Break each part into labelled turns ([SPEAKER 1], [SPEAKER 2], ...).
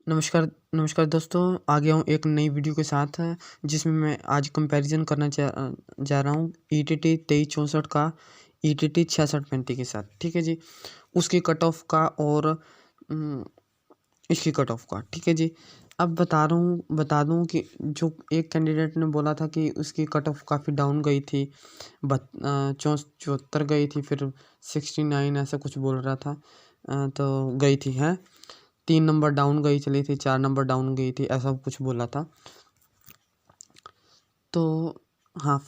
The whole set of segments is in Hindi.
[SPEAKER 1] नमस्कार नमस्कार दोस्तों, आ गया हूँ एक नई वीडियो के साथ जिसमें मैं आज कंपैरिजन करना जा रहा हूँ ईटीटी 2364 का ईटीटी 6635 के साथ। ठीक है जी, उसकी कट ऑफ का और इसकी कट ऑफ का। ठीक है जी, अब बता दूँ कि जो एक कैंडिडेट ने बोला था कि उसकी कट ऑफ काफ़ी डाउन गई थी, 74 गई थी, फिर 69 ऐसा कुछ बोल रहा था। तो गई थी है 3 नंबर डाउन गई चली थी, 4 नंबर डाउन गई थी, ऐसा कुछ बोला था। तो हाँ, उस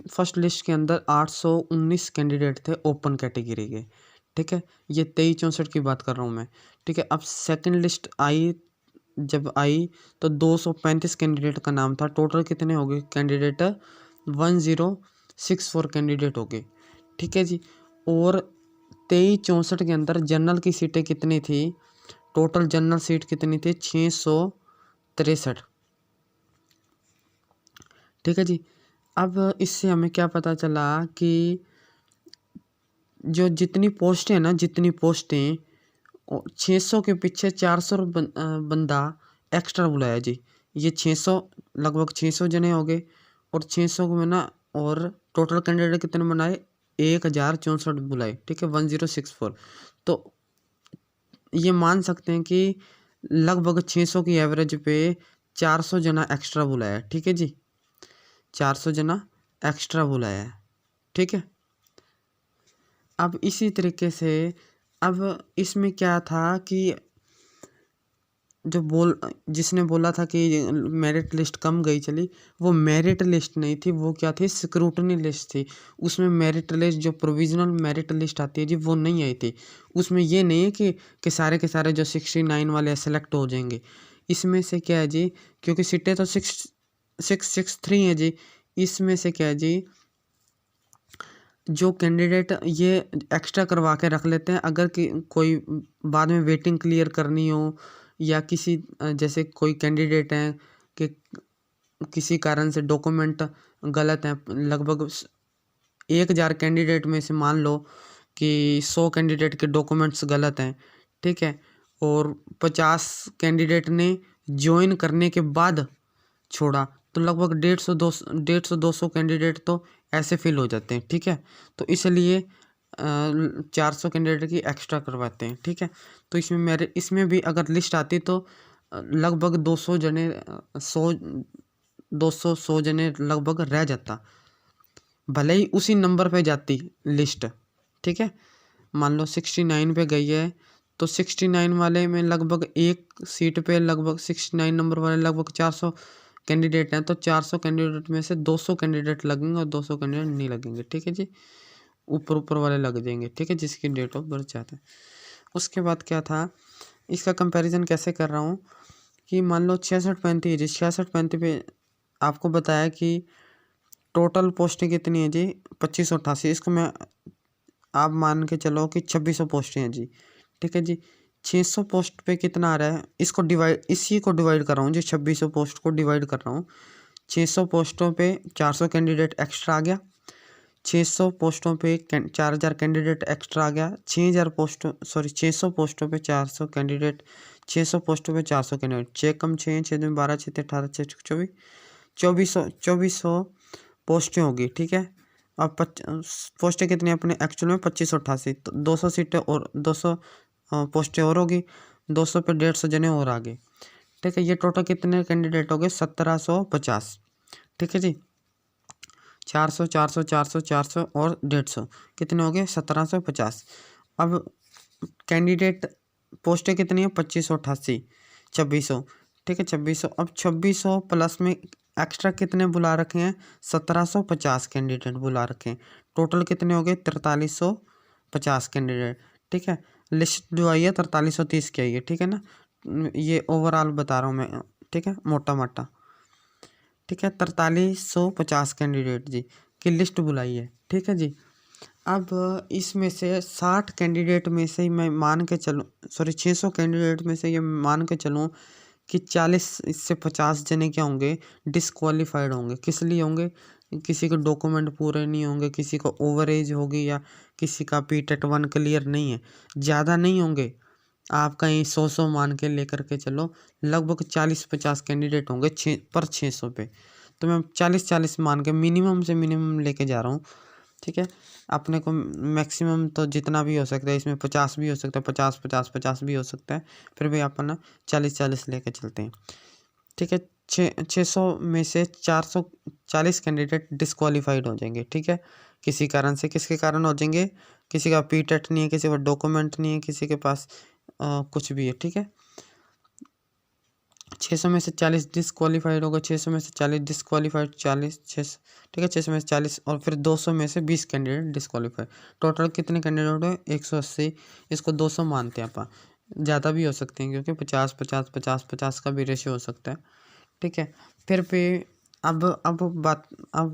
[SPEAKER 1] फर्स्ट लिस्ट के अंदर 819 कैंडिडेट थे ओपन कैटेगरी के। ठीक है, ये 2364 की बात कर रहा हूँ मैं। ठीक है, अब सेकंड लिस्ट जब आई तो 235 कैंडिडेट का नाम था। टोटल कितने हो गए कैंडिडेट? 1064 कैंडिडेट हो गए। ठीक है जी, और 2364 के अंदर जनरल की सीटें कितनी थी? टोटल जनरल सीट कितनी थी? 663। ठीक है जी, अब इससे हमें क्या पता चला कि जो जितनी पोस्टें 600 के पीछे 400 बंदा एक्स्ट्रा बुलाया जी। ये 600 लगभग 600 जने हो गए, और 600 में ना, और टोटल कैंडिडेट कितने बनाए? 1064 बुलाए। ठीक है, 1064। तो ये मान सकते हैं कि लगभग 600 की एवरेज पे 400 जना एक्स्ट्रा बुलाया। ठीक है जी, 400 जना एक्स्ट्रा बुलाया है। ठीक है, अब इसी तरीके से अब इसमें क्या था कि जिसने बोला था कि मेरिट लिस्ट कम गई चली, वो मेरिट लिस्ट नहीं थी, वो क्या थी? स्क्रूटनी लिस्ट थी। उसमें मेरिट लिस्ट, जो प्रोविजनल मेरिट लिस्ट आती है जी, वो नहीं आई थी। उसमें ये नहीं है कि सारे के सारे जो 69 वाले सेलेक्ट हो जाएंगे। इसमें से क्या है जी, क्योंकि सीटें तो 663 है जी, इसमें से क्या है जी, जो कैंडिडेट ये एक्स्ट्रा करवा के रख लेते हैं, अगर कोई बाद में वेटिंग क्लियर करनी हो, या जैसे कोई कैंडिडेट हैं कि किसी कारण से डॉक्यूमेंट गलत हैं, लगभग 1000 कैंडिडेट में से मान लो कि 100 कैंडिडेट के डॉक्यूमेंट्स गलत हैं। ठीक है, और 50 कैंडिडेट ने ज्वाइन करने के बाद छोड़ा, तो लगभग 150 कैंडिडेट तो ऐसे फिल हो जाते हैं। ठीक है, तो इसलिए 400 कैंडिडेट की एक्स्ट्रा करवाते हैं। ठीक है, तो इसमें भी अगर लिस्ट आती तो लगभग 200 जने 100 जने लगभग रह जाता, भले ही उसी नंबर पे जाती लिस्ट। ठीक है, मान लो 69 पे गई है, तो 69 वाले में लगभग एक सीट पे लगभग 69 नंबर वाले लगभग 400 कैंडिडेट हैं, तो 400 कैंडिडेट में से 200 कैंडिडेट लगेंगे और 200 कैंडिडेट नहीं लगेंगे। ठीक है जी, ऊपर वाले लग जाएंगे। ठीक है, जिसकी डेट ऑफ बर्थ चाहते हैं। उसके बाद क्या था, इसका कंपैरिजन कैसे कर रहा हूँ कि मान लो 6635 जी, 6635 पे आपको बताया कि टोटल पोस्टें कितनी है जी? 2588। इसको मैं आप मान के चलो कि 2600 पोस्टें हैं जी। ठीक है जी, 600 पोस्ट पे कितना आ रहा है? इसी को डिवाइड कर रहा हूँ जी, 2600 पोस्ट को डिवाइड कर रहा हूँ। 600 पोस्टों पे 400 कैंडिडेट एक्स्ट्रा आ गया, 600 पोस्टों पे 4000 कैंडिडेट एक्स्ट्रा आ गया, 600 पोस्टों पे 400 कैंडिडेट, 600 पोस्टों पे 400 कैंडिडेट, 6 कम 6 6 2 12 6 18 6 24 2400 पोस्टें होगी। ठीक है, अब पोस्टें कितनी अपने एक्चुअल में 2588, तो 200 सीटें और 200 पोस्टें और होगी, 200 पे 150 जने और आगे। ठीक है, ये टोटल कितने कैंडिडेट हो गए? 1750। ठीक है जी, 400 400 400 400 और 150 कितने हो गए? 1750। अब कैंडिडेट पोस्टें कितनी है? 2588, 2600। ठीक है, 2600। अब 2600 प्लस में एक्स्ट्रा कितने बुला रखे हैं? 1750 कैंडिडेट बुला रखे हैं। टोटल कितने हो गए? 4350 कैंडिडेट। ठीक है, लिस्ट जो आई है 4330 की आई है। ठीक है ना, ये ओवरऑल बता रहा हूँ मैं। ठीक है, मोटा मोटा। ठीक है, 4350 कैंडिडेट जी की लिस्ट बुलाई है। ठीक है जी, अब इसमें से 60 कैंडिडेट में से ही मैं मान के चलूँ, सॉरी 600 कैंडिडेट में से ये मान के चलूँ कि 40 से 50 जने क्या होंगे? डिसक्वालीफाइड होंगे। किस लिए होंगे? किसी के डॉक्यूमेंट पूरे नहीं होंगे, किसी को ओवर एज होगी, या किसी का पीटेट 1 क्लियर नहीं है। ज़्यादा नहीं होंगे, आप कहीं 100 मान के लेकर के चलो, लगभग 40-50 कैंडिडेट होंगे 600 पे। तो मैं 40-40 मान के मिनिमम से मिनिमम लेके जा रहा हूँ, ठीक है। अपने को मैक्सिमम तो जितना भी हो सकता है, इसमें 50 भी हो सकता है, 50-50-50 भी हो सकता है, फिर भी अपन 40-40 लेके चलते हैं, ठीक है। 600 में से 440 कैंडिडेट डिस्क्वालीफाइड हो जाएंगे, ठीक है। किसी कारण से, किसके कारण हो जाएंगे? किसी का पीटेट नहीं है, किसी का डॉक्यूमेंट नहीं है, किसी के पास कुछ भी है, ठीक है। 600 में से 40 डिस्क्वालीफाइड होगा, 600 में से 40 डिस्क्वालीफाइड, 40 600, ठीक है। 600 में से 40 और फिर 200 में से 20 कैंडिडेट डिस्क्वालीफाइड। टोटल कितने कैंडिडेट हुए? 180। इसको 200 मानते हैं अपन, ज़्यादा भी हो सकते हैं क्योंकि 50-50-50-50 का भी रेशियो हो सकता है, ठीक है। फिर पे अब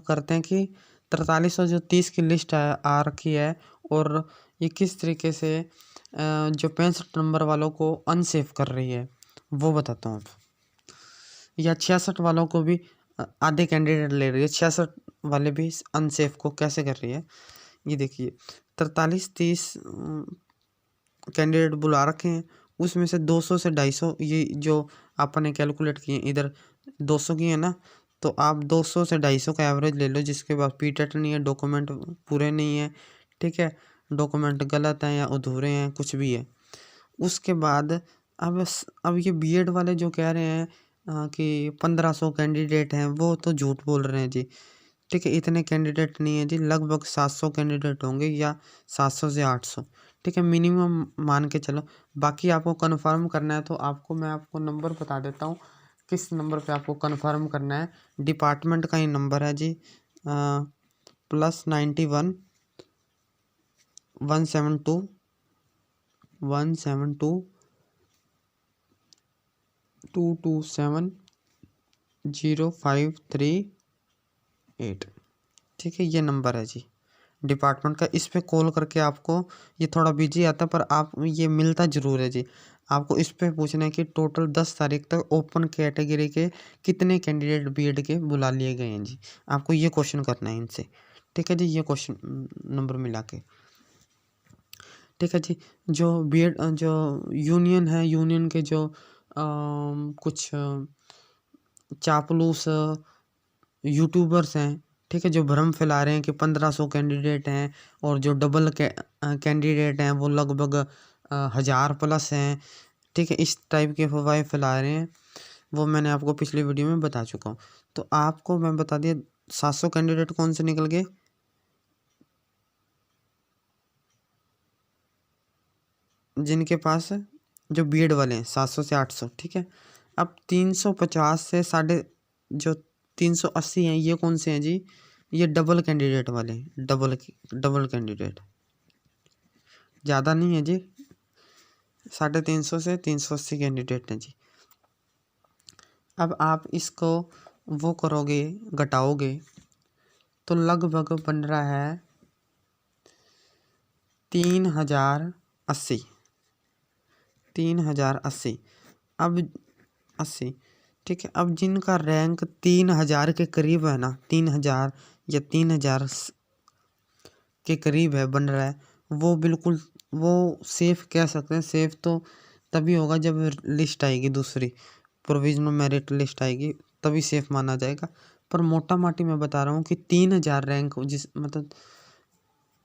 [SPEAKER 1] करते हैं कि 4330 की लिस्ट आ रखी है, और ये किस तरीके से जो 65 नंबर वालों को अनसेफ कर रही है वो बताता हूँ। या 66 वालों को भी आधे कैंडिडेट ले रही है, 66 वाले भी अनसेफ को कैसे कर रही है ये देखिए। 4330 कैंडिडेट बुला रखे हैं, उसमें से 200 से 250 ये जो आपने कैलकुलेट किए इधर 200 की है ना, तो आप 200 से 250 का एवरेज ले लो, जिसके पास पीटेट नहीं है, डॉक्यूमेंट पूरे नहीं है, ठीक है, डॉक्यूमेंट गलत हैं या अधूरे हैं, कुछ भी है। उसके बाद अब ये बीएड वाले जो कह रहे हैं कि 1500 कैंडिडेट हैं, वो तो झूठ बोल रहे हैं जी, ठीक है। इतने कैंडिडेट नहीं है जी, लगभग 700 कैंडिडेट होंगे या 700 से 800, ठीक है, मिनिमम मान के चलो। बाकी आपको कन्फर्म करना है तो मैं आपको नंबर बता देता हूँ, किस नंबर पे आपको कन्फर्म करना है। डिपार्टमेंट का ही नंबर है जी, +91 172 227 0538, ठीक है, ये नंबर है जी डिपार्टमेंट का। इस पे कॉल करके आपको, ये थोड़ा बिजी आता है पर आप ये मिलता ज़रूर है जी। आपको इस पे पूछना है कि टोटल 10 तारीख तक ओपन कैटेगरी के कितने कैंडिडेट बीएड के बुला लिए गए हैं जी। आपको ये क्वेश्चन करना है इनसे, ठीक है जी, ये क्वेश्चन नंबर मिला के, ठीक है जी। जो बीएड जो यूनियन है, यूनियन के जो कुछ चापलूस यूट्यूबर्स हैं, ठीक है, जो भ्रम फैला रहे हैं कि 1500 कैंडिडेट हैं, और जो डबल कैंडिडेट हैं वो लगभग 1000+ हैं, ठीक है, इस टाइप के अफवाहें फैला रहे हैं, वो मैंने आपको पिछली वीडियो में बता चुका हूँ। तो आपको मैं बता दिया 700 कैंडिडेट कौन से निकल गए, जिनके पास जो बीएड वाले हैं 700 से 800, ठीक है। अब 350 से जो 380 हैं, ये कौन से हैं जी? ये डबल कैंडिडेट वाले, डबल कैंडिडेट, ज़्यादा नहीं है जी, 350 से 380 कैंडिडेट हैं जी। अब आप इसको वो करोगे, घटाओगे, तो लगभग बन रहा है 3080, 3080। अब 80, ठीक है। अब जिनका रैंक 3000 के करीब है ना, 3000 या 3000 के करीब है, बन रहा है, वो बिल्कुल वो सेफ कह सकते हैं। सेफ तो तभी होगा जब लिस्ट आएगी, दूसरी प्रोविजनल मेरिट लिस्ट आएगी, तभी सेफ माना जाएगा। पर मोटा माटी मैं बता रहा हूँ कि 3000 रैंक, मतलब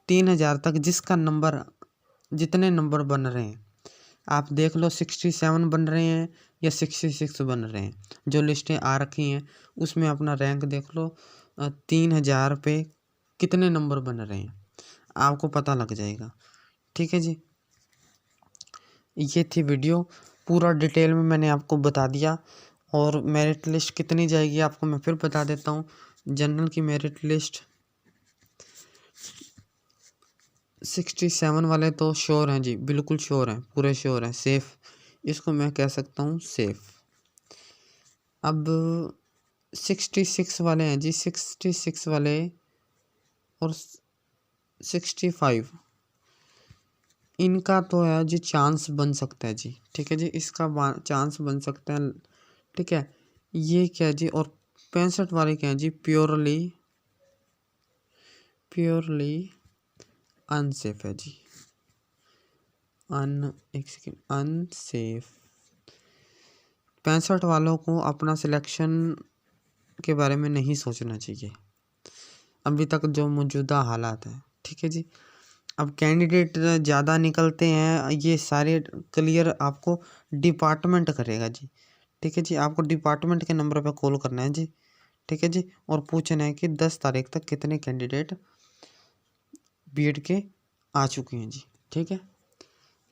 [SPEAKER 1] 3000 तक जिसका नंबर, जितने नंबर बन रहे हैं, आप देख लो 67 बन रहे हैं या 66 बन रहे हैं, जो लिस्टें आ रखी हैं उसमें अपना रैंक देख लो, 3000 पे कितने नंबर बन रहे हैं आपको पता लग जाएगा, ठीक है जी। ये थी वीडियो, पूरा डिटेल में मैंने आपको बता दिया। और मेरिट लिस्ट कितनी जाएगी आपको मैं फिर बता देता हूँ। जनरल की मेरिट लिस्ट 67 वाले तो श्योर हैं जी, बिल्कुल श्योर हैं, पूरे श्योर हैं, सेफ, इसको मैं कह सकता हूँ सेफ। अब 66 वाले हैं जी, 66 वाले और 65, इनका तो है जी चांस बन सकता है जी, ठीक है जी, इसका चांस बन सकता है, ठीक है। ये क्या जी, और 65 वाले क्या है जी, प्योरली अनसेफ है जी, एक सेकेंड, अनसेफ। 65 वालों को अपना सिलेक्शन के बारे में नहीं सोचना चाहिए अभी तक जो मौजूदा हालात है, ठीक है जी। अब कैंडिडेट ज़्यादा निकलते हैं, ये सारे क्लियर आपको डिपार्टमेंट करेगा जी, ठीक है जी। आपको डिपार्टमेंट के नंबर पे कॉल करना है जी, ठीक है जी, और पूछना है कि 10 तारीख तक कितने कैंडिडेट बीएड के आ चुके हैं जी, ठीक है।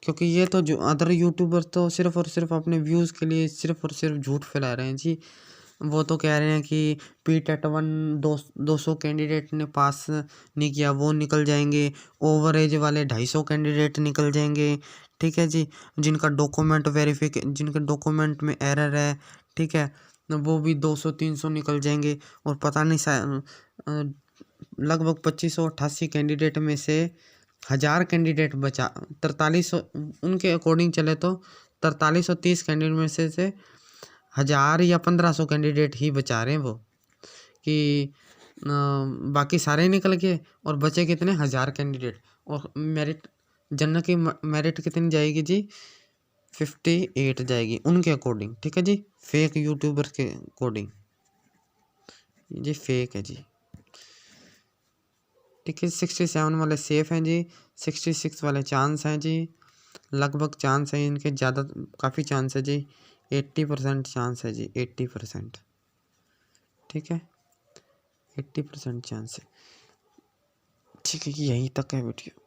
[SPEAKER 1] क्योंकि ये तो जो अदर यूट्यूबर तो सिर्फ और सिर्फ अपने व्यूज़ के लिए सिर्फ और सिर्फ झूठ फैला रहे हैं जी। वो तो कह रहे हैं कि PTET-1 200 कैंडिडेट ने पास नहीं किया, वो निकल जाएंगे। ओवरेज वाले 250 कैंडिडेट निकल जाएंगे, ठीक है जी। जिनका जिनके डॉक्यूमेंट में एरर है, ठीक है, वो भी 200-300 निकल जाएंगे। और पता नहीं लगभग 2588 कैंडिडेट में से 1000 कैंडिडेट बचा, 4300 उनके अकॉर्डिंग चले तो 4330 कैंडिडेट में से 1000 या 1500 कैंडिडेट ही बचा रहे हैं वो, कि बाकी सारे निकल गए और बचे कितने 1000 कैंडिडेट। और मेरिट जनरल की मेरिट कितनी जाएगी जी, 58 जाएगी उनके अकॉर्डिंग, ठीक है जी। फेक यूट्यूबर के अकॉर्डिंग जी, फेक है जी, ठीक है। 67 वाले सेफ हैं जी, 66 वाले चांस हैं जी, लगभग चांस है इनके, ज़्यादा काफ़ी चांस है जी, 80% चांस है जी, 80%, ठीक है, 80% चांस है, ठीक है। यहीं तक है वीडियो।